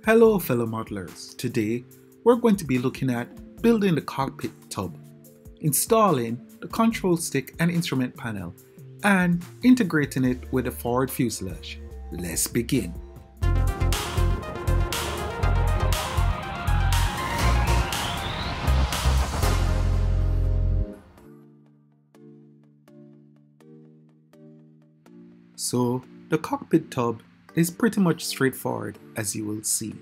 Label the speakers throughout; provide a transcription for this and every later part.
Speaker 1: Hello fellow modelers, today we're going to be looking at building the cockpit tub, installing the control stick and instrument panel, and integrating it with the forward fuselage. Let's begin. So the cockpit tub is pretty much straightforward, as you will see.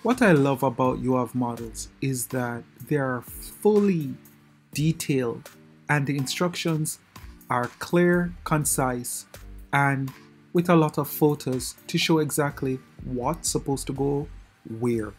Speaker 1: What I love about YOAV models is that they are fully detailed and the instructions are clear, concise, and with a lot of photos to show exactly what's supposed to go where.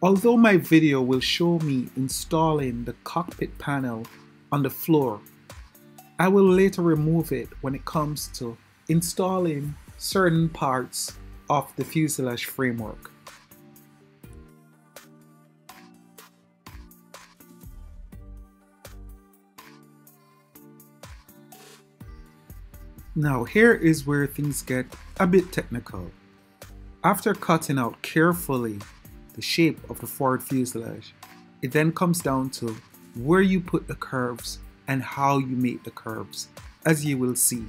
Speaker 1: Although my video will show me installing the cockpit panel on the floor, I will later remove it when it comes to installing certain parts of the fuselage framework. Now here is where things get a bit technical. After cutting out carefully the shape of the forward fuselage, it then comes down to where you put the curves and how you make the curves, as you will see.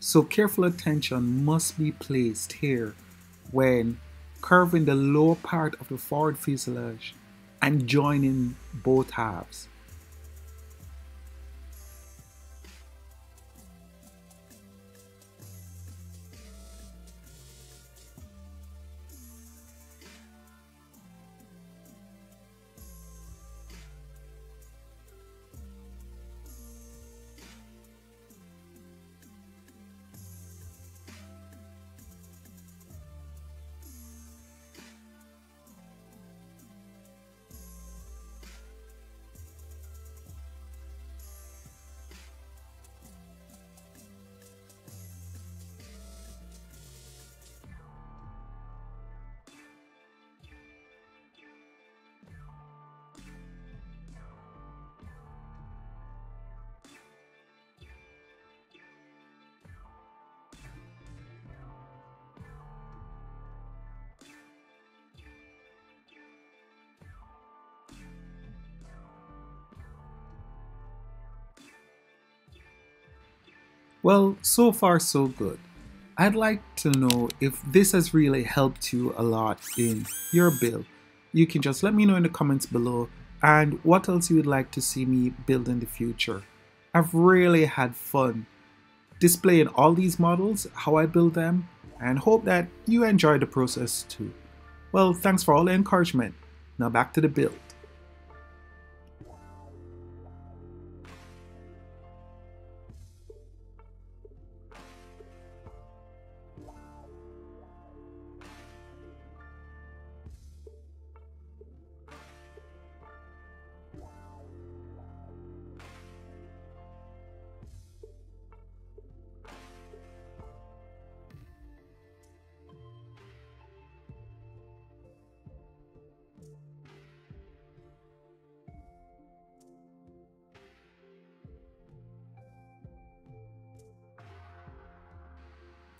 Speaker 1: So careful attention must be placed here when curving the lower part of the forward fuselage and joining both halves. Well, so far so good. I'd like to know if this has really helped you a lot in your build. You can just let me know in the comments below and what else you would like to see me build in the future. I've really had fun displaying all these models, how I build them, and hope that you enjoy the process too. Well, thanks for all the encouragement. Now back to the build.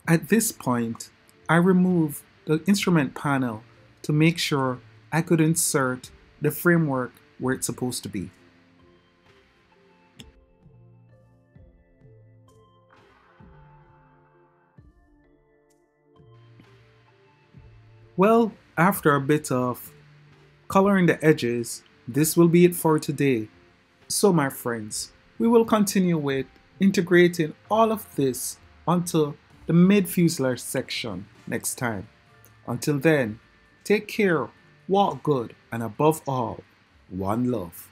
Speaker 1: At this point, I removed the instrument panel to make sure I could insert the framework where it's supposed to be. Well, after a bit of coloring the edges, this will be it for today. So my friends, we will continue with integrating all of this onto the mid-fuselage section next time. Until then, take care, walk good, and above all, one love.